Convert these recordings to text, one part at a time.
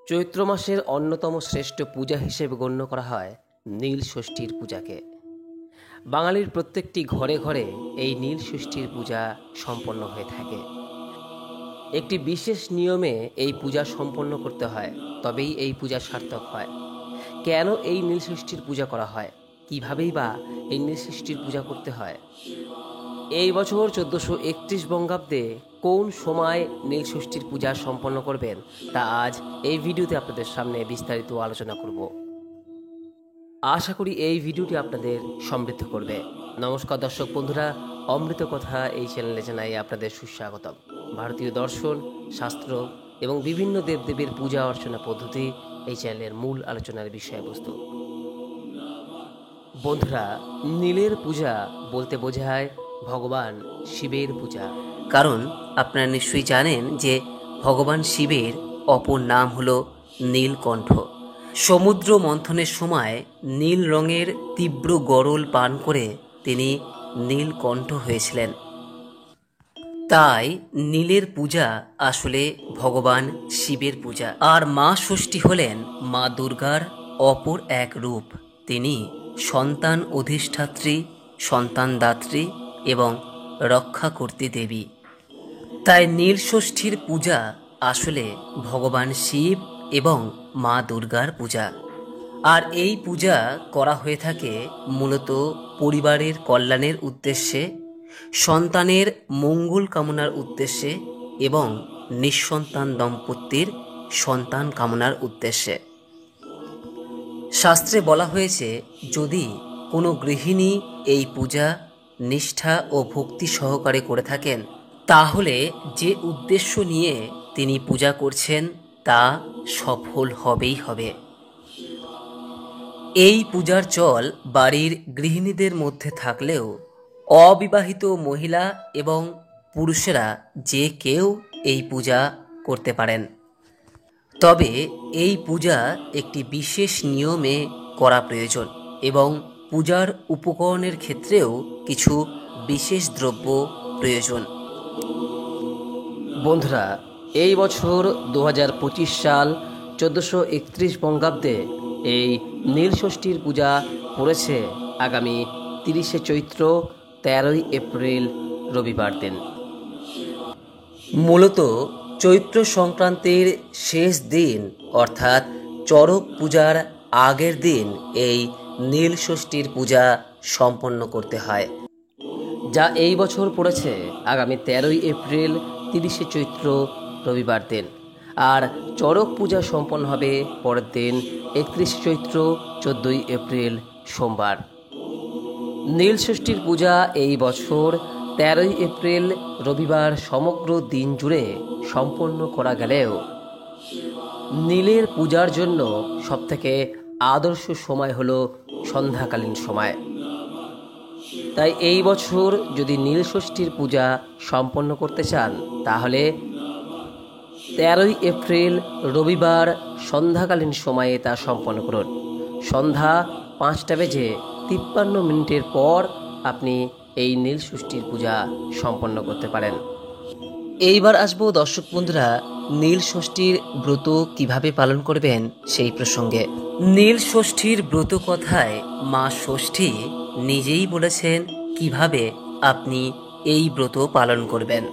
চৈত্র মাসের অন্যতম শ্রেষ্ঠ পূজা হিসেবে গণ্য করা হয় নীল ষষ্ঠীর পূজাকে। বাঙালির প্রত্যেকটি ঘরে ঘরে এই নীল ষষ্ঠীর পূজা সম্পন্ন হয়ে থাকে। একটি বিশেষ নিয়মে এই পূজা সম্পন্ন করতে হয়, তবেই এই পূজা সার্থক হয়। কেন এই নীল ষষ্ঠীর পূজা করা হয়, কীভাবেই বা এই নীল ষষ্ঠীর পূজা করতে হয়? এই বছর 1431 বঙ্গাব্দে কোন সময় নীল ষষ্ঠীর পূজা সম্পন্ন করবেন, তা আজ এই ভিডিওতে আপনাদের সামনে বিস্তারিত আলোচনা করব। আশা করি এই ভিডিওটি আপনাদের সমৃদ্ধ করবে। নমস্কার দর্শক বন্ধুরা, অমৃত কথা এই চ্যানেলে জানাই আপনাদের সুস্বাগতম। ভারতীয় দর্শন, শাস্ত্র এবং বিভিন্ন দেবদেবীর পূজা অর্চনা পদ্ধতি এই চ্যানেলের মূল আলোচনার বিষয়বস্তু। বন্ধুরা, নীলের পূজা বলতে বোঝায় ভগবান শিবের পূজা। কারণ আপনারা নিশ্চয়ই জানেন যে ভগবান শিবের অপর নাম হলো নীলকণ্ঠ। সমুদ্র মন্থনের সময় নীল রঙের তীব্র গরল পান করে তিনি নীলকণ্ঠ হয়েছিলেন। তাই নীলের পূজা আসলে ভগবান শিবের পূজা। আর মা ষষ্ঠী হলেন মা দুর্গার অপর এক রূপ। তিনি সন্তান অধিষ্ঠাত্রী, সন্তানদাত্রী এবং রক্ষাকর্ত্রী দেবী। তাই নীল ষষ্ঠীর পূজা আসলে ভগবান শিব এবং মা দুর্গার পূজা। আর এই পূজা করা হয়ে থাকে মূলত পরিবারের কল্যাণের উদ্দেশ্যে, সন্তানের মঙ্গল কামনার উদ্দেশ্যে এবং নিঃসন্তান দম্পতির সন্তান কামনার উদ্দেশ্যে। শাস্ত্রে বলা হয়েছে, যদি কোনো গৃহিণী এই পূজা নিষ্ঠা ও ভক্তি সহকারে করে থাকেন, তাহলে যে উদ্দেশ্য নিয়ে তিনি পূজা করছেন তা সফল হবেই হবে। এই পূজার চল বাড়ির গৃহিণীদের মধ্যে থাকলেও অবিবাহিত মহিলা এবং পুরুষেরা যে কেউ এই পূজা করতে পারেন। তবে এই পূজা একটি বিশেষ নিয়মে করা প্রয়োজন এবং পূজার উপকরণের ক্ষেত্রেও কিছু বিশেষ দ্রব্য প্রয়োজন। বন্ধুরা, এই বছর 2025 সাল 1431 বঙ্গাব্দে এই নীল ষষ্ঠীর পূজা পড়েছে আগামী 30শে চৈত্র, 13ই এপ্রিল রবিবার দিন। মূলত চৈত্র সংক্রান্তির শেষ দিন অর্থাৎ চড়ক পূজার আগের দিন এই নীল ষষ্ঠীর পূজা সম্পন্ন করতে হয়, যা এই বছর পড়েছে আগামী 13ই এপ্রিল 30শে চৈত্র রবিবার দিন। আর চড়ক পূজা সম্পন্ন হবে পরের দিন 31শে চৈত্র 14ই এপ্রিল সোমবার। নীল ষষ্ঠীর পূজা এই বছর 13ই এপ্রিল রবিবার সমগ্র দিন জুড়ে সম্পন্ন করা গেলেও নীলের পূজার জন্য সবথেকে আদর্শ সময় হলো সন্ধ্যাকালীন সময়। তাই এই বছর যদি নীল ষষ্ঠীর পূজা সম্পন্ন করতে চান, তাহলে 13ই এপ্রিল রবিবার সন্ধ্যাকালীন সময়ে তা সম্পন্ন করুন। সন্ধ্যা 5:53 পর আপনি এই নীল ষষ্ঠীর পূজা সম্পন্ন করতে পারেন। এইবার আসবো দর্শক বন্ধুরা, নীল ষষ্ঠীর ব্রত কিভাবে পালন করবেন সেই প্রসঙ্গে। নীল ষষ্ঠীর ব্রত কথায় মা ষষ্ঠী নিজেই বলেছেন কিভাবে আপনি এই ব্রত পালন করবেন।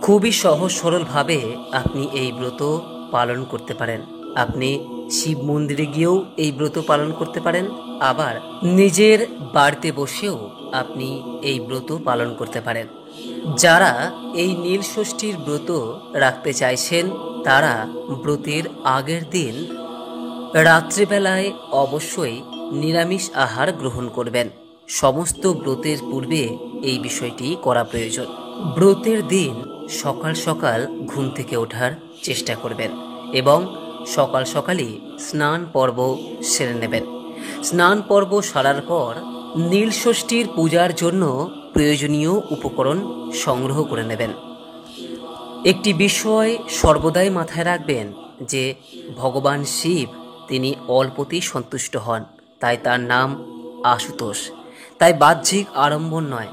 খুবই সহজ সরলভাবে আপনি এই ব্রত পালন করতে পারেন। আপনি শিব মন্দিরে গিয়েও এই ব্রত পালন করতে পারেন, আবার নিজের বাড়িতে বসেও আপনি এই ব্রত পালন করতে পারেন। যারা এই নীল ষষ্ঠীর ব্রত রাখতে চাইছেন, তারা ব্রতের আগের দিন রাত্রিবেলায় অবশ্যই নিরামিষ আহার গ্রহণ করবেন। সমস্ত ব্রতের পূর্বে এই বিষয়টি করা প্রয়োজন। ব্রতের দিন সকাল সকাল ঘুম থেকে ওঠার চেষ্টা করবেন এবং সকাল সকালই স্নান পর্ব সেরে নেবেন। স্নান পর্ব সারার পর নীল ষষ্ঠীর পূজার জন্য প্রয়োজনীয় উপকরণ সংগ্রহ করে নেবেন। একটি বিষয় সর্বদাই মাথায় রাখবেন যে ভগবান শিব তিনি অল্পতেই সন্তুষ্ট হন, তাই তার নাম আশুতোষ। তাই বাহ্যিক আড়ম্বর নয়,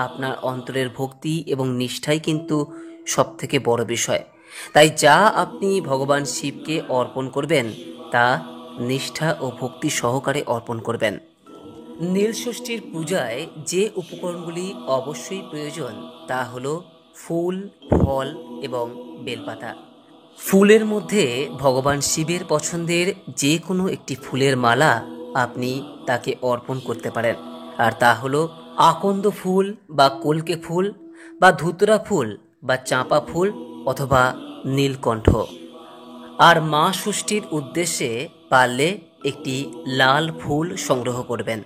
আপনার অন্তরের ভক্তি এবং নিষ্ঠাই কিন্তু সবথেকে বড় বিষয়। তাই যা আপনি ভগবান শিবকে অর্পণ করবেন তা নিষ্ঠা ও ভক্তি সহকারে অর্পণ করবেন। নীলষষ্ঠীর পূজায় যে উপকরণগুলি অবশ্যই প্রয়োজন তা হলো ফুল, ফল এবং বেলপাতা। ফুলের মধ্যে ভগবান শিবের পছন্দের যে কোনো একটি ফুলের মালা আপনি তাকে অর্পণ করতে পারেন, আর তা হলো আকন্দ ফুল বা কলকে ফুল বা ধুতরা ফুল বা চাঁপা ফুল অথবা নীলকণ্ঠ। আর মা ষষ্ঠীর উদ্দেশ্যে পারলে একটি লাল ফুল সংগ্রহ করবেন।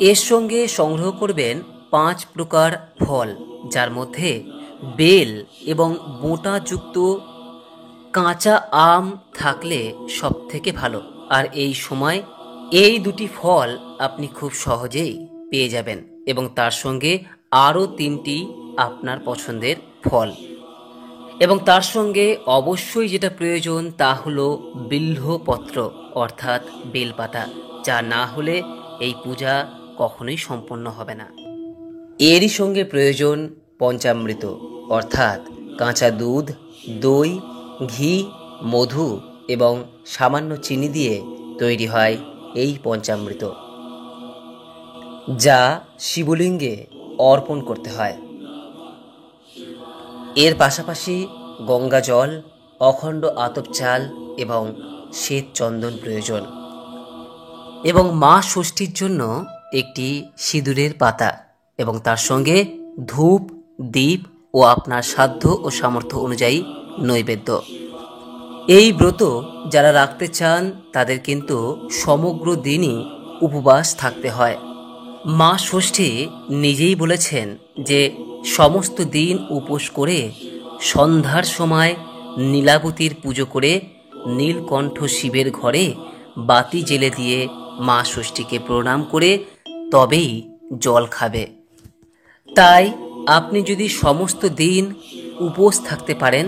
এর সঙ্গে সংগ্রহ করবেন 5 প্রকার ফল, যার মধ্যে বেল এবং বোঁটাযুক্ত কাঁচা আম থাকলে সব থেকে ভালো। আর এই সময় এই দুটি ফল আপনি খুব সহজেই পেয়ে যাবেন এবং তার সঙ্গে আরও 3টি আপনার পছন্দের ফল। এবং তার সঙ্গে অবশ্যই যেটা প্রয়োজন তা হলো বিল্বপত্র অর্থাৎ বেলপাতা, যা না হলে এই পূজা কখনোই সম্পন্ন হবে না। এরই সঙ্গে প্রয়োজন পঞ্চামৃত অর্থাৎ কাঁচা দুধ, দই, ঘি, মধু এবং সামান্য চিনি দিয়ে তৈরি হয় এই পঞ্চামৃত, যা শিবলিঙ্গে অর্পণ করতে হয়। এর পাশাপাশি গঙ্গা জল, অখণ্ড আতপ চাল এবং শ্বেত চন্দন প্রয়োজন, এবং মা ষষ্ঠীর জন্য একটি সিঁদুরের পাতা এবং তার সঙ্গে ধূপ, দীপ ও আপনার সাধ্য ও সামর্থ্য অনুযায়ী নৈবেদ্য। এই ব্রত যারা রাখতে চান তাদের কিন্তু সমগ্র দিনই উপবাস থাকতে হয়। মা ষষ্ঠী নিজেই বলেছেন যে সমস্ত দিন উপোস করে সন্ধ্যার সময় নীলাবতীর পুজো করে নীলকণ্ঠ শিবের ঘরে বাতি জ্বেলে দিয়ে মা ষষ্ঠীকে প্রণাম করে তবেই জল খাবে। তাই আপনি যদি সমস্ত দিন উপোস থাকতে পারেন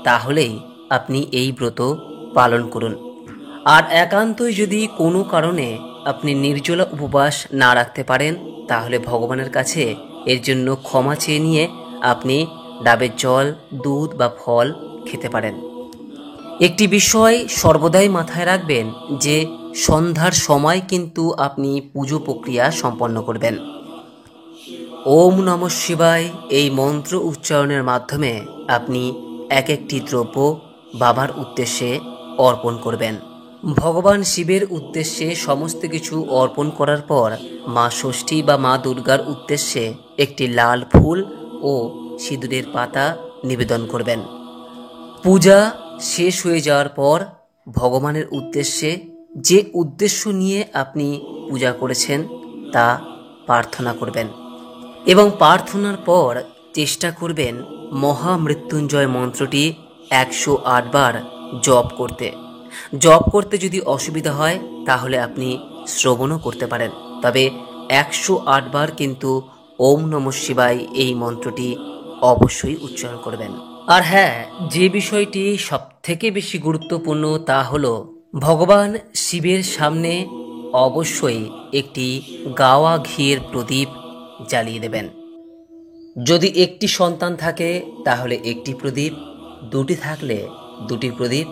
তাহলেই আপনি এই ব্রত পালন করুন। আর একান্তই যদি কোনো কারণে আপনি নির্জলা উপবাস না রাখতে পারেন তাহলে ভগবানের কাছে এর জন্য ক্ষমা চেয়ে নিয়ে আপনি ডাবের জল, দুধ বা ফল খেতে পারেন। একটি বিষয় সর্বদাই মাথায় রাখবেন যে সন্ধ্যার সময় কিন্তু আপনি পুজো প্রক্রিয়া সম্পন্ন করবেন। ওম নমঃ শিবায় এই মন্ত্র উচ্চারণের মাধ্যমে আপনি এক একটি দ্রব্য বাবার উদ্দেশ্যে অর্পণ করবেন। ভগবান শিবের উদ্দেশ্যে সমস্ত কিছু অর্পণ করার পর মা ষষ্ঠী বা মা দুর্গার উদ্দেশ্যে একটি লাল ফুল ও সিঁদুরের পাতা নিবেদন করবেন। পূজা শেষ হয়ে যাওয়ার পর ভগবানের উদ্দেশ্যে যে উদ্দেশ্য নিয়ে আপনি পূজা করেছেন তা প্রার্থনা করবেন এবং প্রার্থনার পর চেষ্টা করবেন মহামৃত্যুঞ্জয় মন্ত্রটি 108 বার জপ করতে। জপ করতে যদি অসুবিধা হয় তাহলে আপনি শ্রবণও করতে পারেন, তবে 108 বার কিন্তু ওম নমঃ শিবায় এই মন্ত্রটি অবশ্যই উচ্চারণ করবেন। আর হ্যাঁ, যে বিষয়টি সব থেকে বেশি গুরুত্বপূর্ণ তা হলো ভগবান শিবের সামনে অবশ্যই একটি গাওয়া ঘিয়ের প্রদীপ জ্বালিয়ে দেবেন। যদি একটি সন্তান থাকে তাহলে একটি প্রদীপ, দুটি থাকলে দুটি প্রদীপ,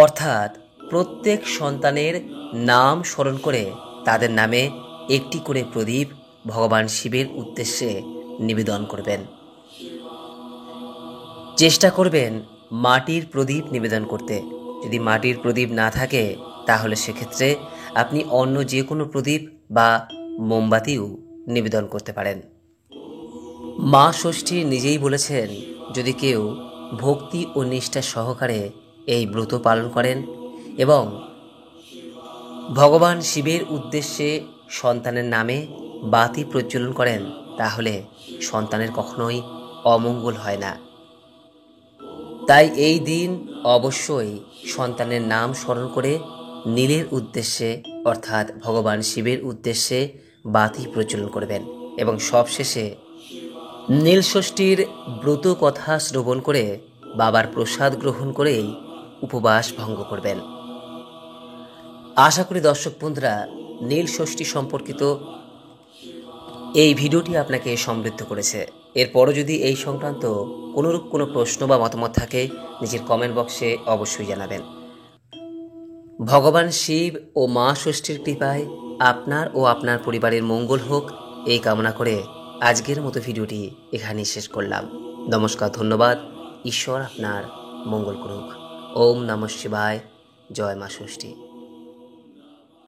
অর্থাৎ প্রত্যেক সন্তানের নাম স্মরণ করে তাদের নামে একটি করে প্রদীপ ভগবান শিবের উদ্দেশ্যে নিবেদন করবেন। চেষ্টা করবেন মাটির প্রদীপ নিবেদন করতে। যদি মাটির প্রদীপ না থাকে তাহলে সেক্ষেত্রে আপনি অন্য যে কোনো প্রদীপ বা মোমবাতিও নিবেদন করতে পারেন। মা ষষ্ঠী নিজেই বলেছেন যদি কেউ ভক্তি ও নিষ্ঠা সহকারে এই ব্রত পালন করেন এবং ভগবান শিবের উদ্দেশ্যে সন্তানের নামে বাতি প্রজ্বলন করেন তাহলে সন্তানের কখনোই অমঙ্গল হয় না। তাই এই দিন অবশ্যই সন্তানের নাম স্মরণ করে নীলের উদ্দেশ্যে অর্থাৎ ভগবান শিবের উদ্দেশ্যে বাতি প্রজ্বলন করবেন এবং সবশেষে নীলষষ্ঠীর ব্রত কথা শ্রবণ করে বাবার প্রসাদ গ্রহণ করেই উপবাস ভঙ্গ করবেন। আশা করি দর্শক বন্ধুরা নীলষষ্ঠী সম্পর্কিত এই ভিডিওটি আপনাকে সমৃদ্ধ করেছে। এরপরও যদি এই সংক্রান্ত কোনোরূপ কোনো প্রশ্ন বা মতামত থাকে নিজের কমেন্ট বক্সে অবশ্যই জানাবেন। ভগবান শিব ও মা ষষ্ঠীর কৃপায় আপনার ও আপনার পরিবারের মঙ্গল হোক এই কামনা করে আজকের মতো ভিডিওটি এখানেই শেষ করলাম। নমস্কার, ধন্যবাদ। ঈশ্বর আপনার মঙ্গল করুক। ওম নমঃ শিবায়। জয় মা ষষ্ঠী।